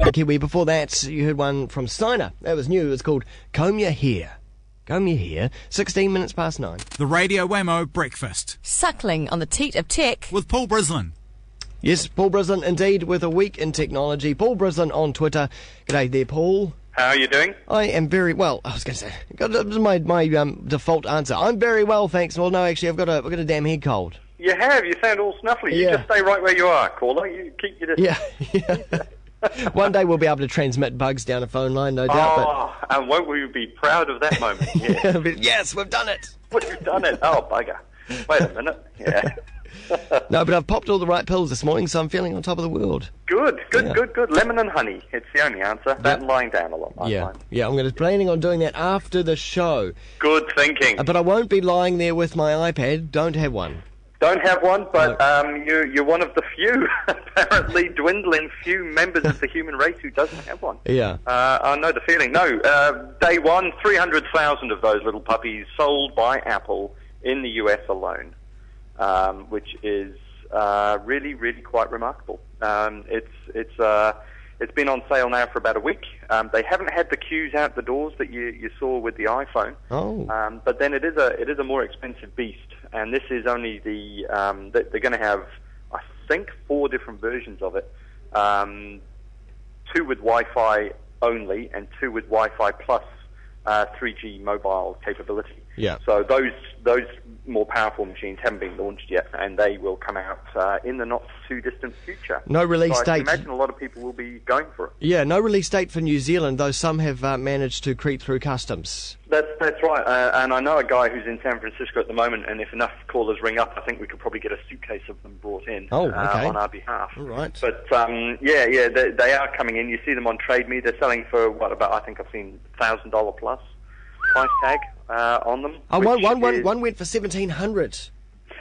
Kiwi. Before that, you heard one from Steiner. That was new. It was called Comb Your Hair. Comb Your Hair. 16 minutes past 9. The Radio Wammo Breakfast. Suckling on the teat of tech. With Paul Brislen. Yes, Paul Brislen, indeed, with a week in technology. Paul Brislen on Twitter. G'day there, Paul. How are you doing? I am very well. I was going to say, that was my default answer. I'm very well, thanks. Well, no, actually, I've got a damn head cold. You have. You sound all snuffly. Yeah. You just stay right where you are, caller. You keep your distance. Yeah. One day we'll be able to transmit bugs down a phone line, no doubt. And won't we be proud of that moment? Yes, yes, we've done it. We've done it. Oh, bugger. Wait a minute. Yeah. No, but I've popped all the right pills this morning, so I'm feeling on top of the world. Good. Lemon and honey. It's the only answer. That and lying down a lot. Yeah, I'm planning on doing that after the show. Good thinking. But I won't be lying there with my iPad. Don't have one. Don't have one, but you're one of the few, apparently dwindling few members of the human race who doesn't have one. Yeah. I know the feeling. No, day one, 300,000 of those little puppies sold by Apple in the US alone, which is really, really quite remarkable. It's been on sale now for about a week. They haven't had the queues out the doors that you saw with the iPhone. Oh. But then it is a more expensive beast, and this is only they're going to have, I think, 4 different versions of it. 2 with Wi-Fi only, and 2 with Wi-Fi plus 3G mobile capability. Yeah. So those more powerful machines haven't been launched yet, and they will come out in the not too distant future. No release date. I can imagine a lot of people will be going for it. Yeah, no release date for New Zealand, though some have managed to creep through customs. That's right, and I know a guy who's in San Francisco at the moment, and if enough callers ring up, I think we could probably get a suitcase of them brought in on our behalf. All right. But they are coming in. You see them on Trade Me. They're selling for I think I've seen $1,000 plus price tag on them. Oh, one went for $1,700.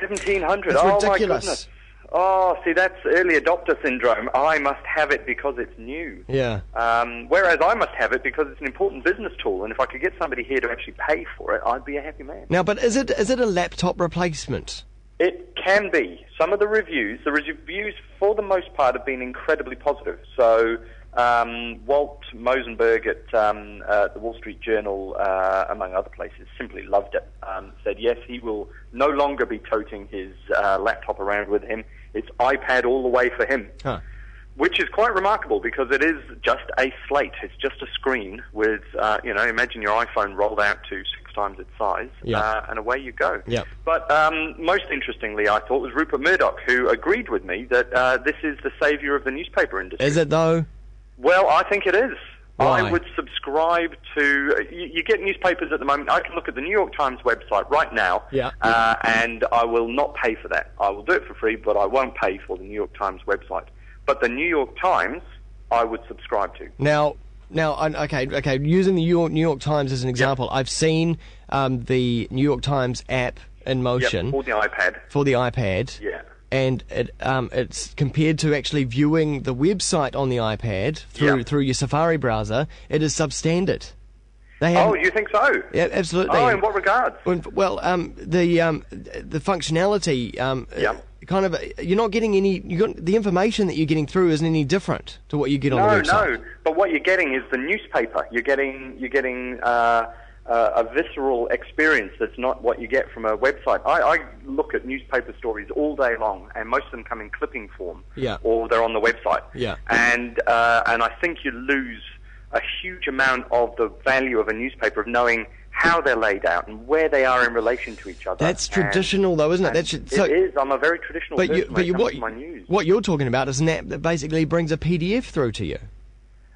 $1,700. It's oh ridiculous. My goodness. Oh, see, that's early adopter syndrome. I must have it because it's new. Yeah. Whereas I must have it because it's an important business tool, and if I could get somebody here to actually pay for it, I'd be a happy man. Now, but is it a laptop replacement? It can be. Some of the reviews for the most part have been incredibly positive. So Walt Mosenberg at the Wall Street Journal, among other places, simply loved it. Said yes, he will no longer be toting his laptop around with him. It's iPad all the way for him. Huh. Which is quite remarkable because it is just a slate. It's just a screen with, imagine your iPhone rolled out to 6 times its size, and away you go. Yeah. But most interestingly, I thought, was Rupert Murdoch, who agreed with me that this is the saviour of the newspaper industry. Is it, though? Well, I think it is. Why? I would subscribe to... You get newspapers at the moment. I can look at the New York Times website right now, and I will not pay for that. I will do it for free, but I won't pay for the New York Times website. But the New York Times, I would subscribe to. Now, okay. Using the New York Times as an example, I've seen the New York Times app in motion for the iPad. For the iPad. Yeah. And it's compared to actually viewing the website on the iPad through your Safari browser. It is substandard. Oh, you think so? Yeah, absolutely. Oh, in what regards? Well, the functionality. Kind of, you're not getting any. The information that you're getting through isn't any different to what you get on the website. No. But what you're getting is the newspaper. You're getting a visceral experience that's not what you get from a website. I look at newspaper stories all day long, and most of them come in clipping form, or they're on the website. Yeah. And I think you lose a huge amount of the value of a newspaper of knowing how they're laid out and where they are in relation to each other. That's traditional, though, isn't it? It is. I'm a very traditional person when it comes to my news. What you're talking about is an app that basically brings a PDF through to you.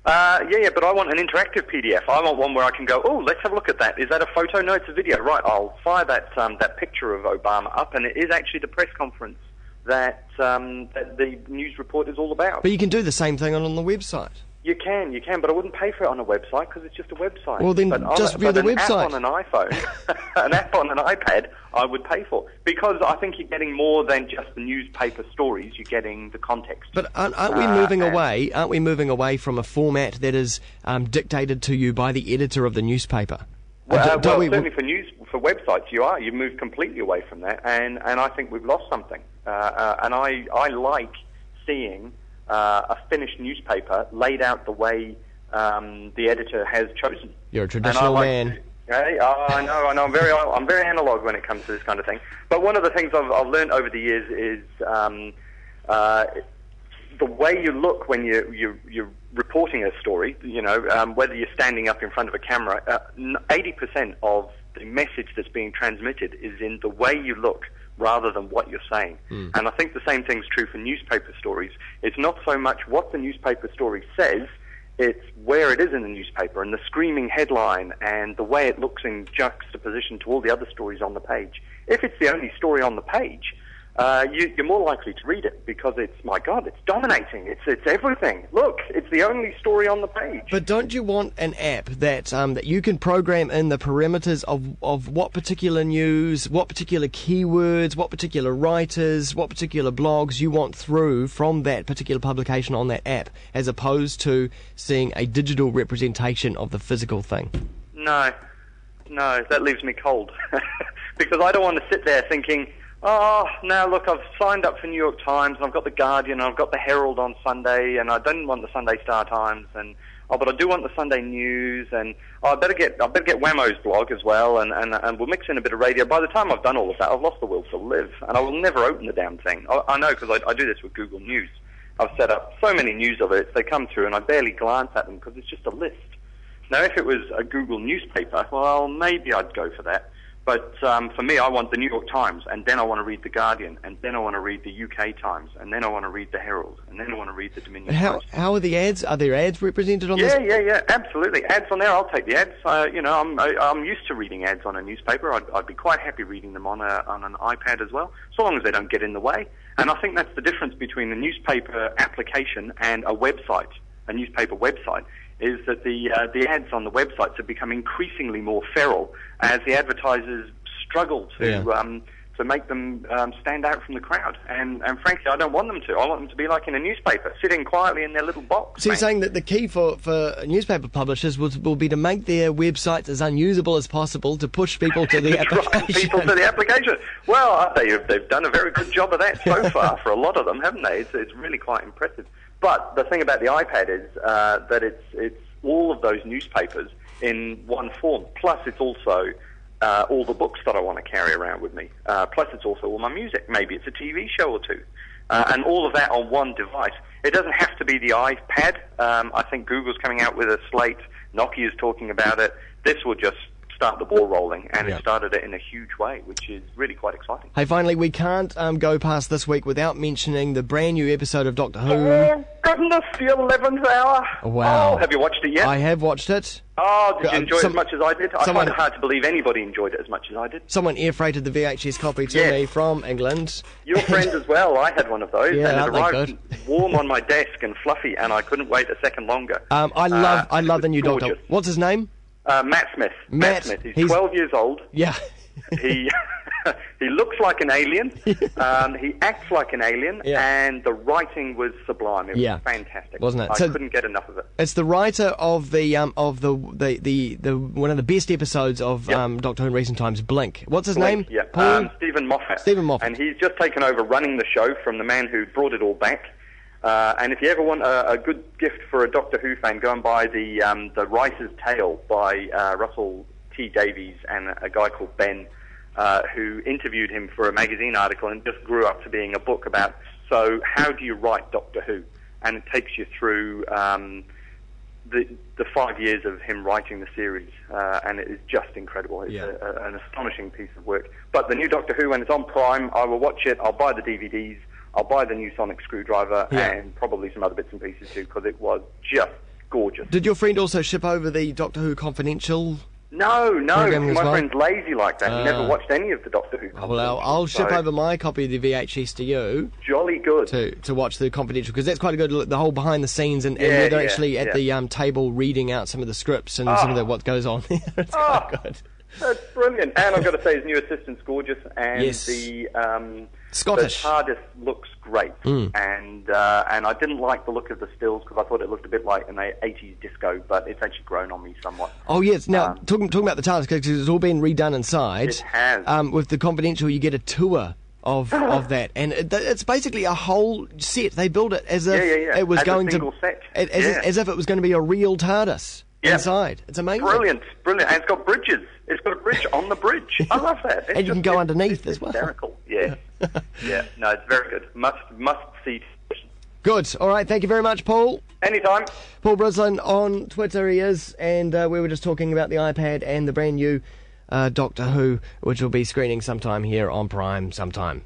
But I want an interactive PDF. I want one where I can go, oh, let's have a look at that. Is that a photo? No, it's a video. Right, I'll fire that picture of Obama up, and it is actually the press conference that the news report is all about. But you can do the same thing on the website. You can, but I wouldn't pay for it on a website because it's just a website. Well, then just view the website. An app on an iPhone, an app on an iPad, I would pay for because I think you're getting more than just the newspaper stories. You're getting the context. But aren't we moving away? Aren't we moving away from a format that is dictated to you by the editor of the newspaper? Certainly for websites, you've moved completely away from that, and I think we've lost something. And I like seeing a finished newspaper laid out the way the editor has chosen. You're a traditional man. Hey, I know. I'm very analog when it comes to this kind of thing. But one of the things I've learned over the years is the way you look when you're reporting a story. Whether you're standing up in front of a camera, 80% of the message that's being transmitted is in the way you look rather than what you're saying. And I think the same thing's true for newspaper stories. It's not so much what the newspaper story says, it's where it is in the newspaper and the screaming headline and the way it looks in juxtaposition to all the other stories on the page. If it's the only story on the page, you're more likely to read it because my God, it's dominating. It's everything. Look, it's the only story on the page. But don't you want an app that you can program in the parameters of what particular news, what particular keywords, what particular writers, what particular blogs you want through from that particular publication on that app, as opposed to seeing a digital representation of the physical thing? No, that leaves me cold. Because I don't want to sit there thinking, oh, now look, I've signed up for New York Times, and I've got the Guardian, and I've got the Herald on Sunday, and I don't want the Sunday Star Times, but I do want the Sunday News, and I better get Wammo's blog as well, and we'll mix in a bit of radio. By the time I've done all of that, I've lost the will to live, and I will never open the damn thing. I know, because I do this with Google News. I've set up so many news alerts, they come through, and I barely glance at them because it's just a list. Now, if it was a Google newspaper, well, maybe I'd go for that. But for me, I want the New York Times, and then I want to read the Guardian, and then I want to read the UK Times, and then I want to read the Herald, and then I want to read the Dominion Times. How are the ads? Are there ads represented on this? Yeah, absolutely. Ads on there, I'll take the ads. I'm used to reading ads on a newspaper. I'd be quite happy reading them on an iPad as well, so long as they don't get in the way. And I think that's the difference between the newspaper application and a newspaper website, is that the ads on the websites have become increasingly more feral as the advertisers struggle to make them stand out from the crowd. And frankly, I don't want them to. I want them to be like in a newspaper, sitting quietly in their little box. So you're saying that the key for newspaper publishers will be to make their websites as unusable as possible to push people to the application. People to the application. Well, they've done a very good job of that so far for a lot of them, haven't they? It's really quite impressive. But the thing about the iPad is that it's all of those newspapers in one form. Plus, it's also all the books that I want to carry around with me. Plus, it's also all my music. Maybe it's a TV show or two. And all of that on one device. It doesn't have to be the iPad. I think Google's coming out with a slate. Nokia's talking about it. This will just start the ball rolling, and it started it in a huge way, which is really quite exciting. Hey, finally, we can't go past this week without mentioning the brand new episode of Doctor Who. Oh, goodness, the 11th hour. Wow. Oh, have you watched it yet? I have watched it. Oh, did you enjoy it as much as I did? I find it hard to believe anybody enjoyed it as much as I did. Someone air freighted the VHS copy to me from England. Your friend as well. I had one of those, and it arrived warm on my desk and fluffy, and I couldn't wait a second longer. I love the new gorgeous. Doctor. What's his name? Matt Smith. Matt Smith. He's 12 years old. Yeah. He looks like an alien. He acts like an alien, and the writing was sublime. It was fantastic, wasn't it? I couldn't get enough of it. It's the writer of the one of the best episodes of Doctor Who in recent times, Blink. What's his name? Yeah, Stephen Moffat. Stephen Moffat, and he's just taken over running the show from the man who brought it all back. And if you ever want a good gift for a Doctor Who fan, go and buy the Writer's Tale by Russell T. Davies and a guy called Ben, who interviewed him for a magazine article and just grew up to being a book about, so how do you write Doctor Who? And it takes you through the 5 years of him writing the series, and it is just incredible. It's an astonishing piece of work. But the new Doctor Who, when it's on Prime, I will watch it, I'll buy the DVDs, I'll buy the new sonic screwdriver and probably some other bits and pieces too, because it was just gorgeous. Did your friend also ship over the Doctor Who Confidential? No, my friend's lazy like that. He never watched any of the Doctor Who Confidential. Well, I'll ship over my copy of the VHS to you. Jolly good. To watch the Confidential, because that's quite a good look, the whole behind the scenes and where they're actually at the table reading out some of the scripts and some of what goes on there. It's quite good. That's brilliant. And I've got to say, his new assistant's gorgeous, and the Scottish. The TARDIS looks great, and I didn't like the look of the stills because I thought it looked a bit like an 80s disco, but it's actually grown on me somewhat. Oh yes, now talking about the TARDIS, because it's all been redone inside. It has. With the Confidential, you get a tour of that, and it's basically a whole set. They built it as if it was as going a single set. as if it was going to be a real TARDIS inside. It's amazing. Brilliant, and it's got bridges. It's got a bridge on the bridge. I love that. And you can go underneath as well. Hysterical. Yeah, No, it's very good. Must see. Good. All right. Thank you very much, Paul. Anytime. Paul Brislen on Twitter. He is, and we were just talking about the iPad and the brand new Doctor Who, which will be screening sometime here on Prime. Sometime.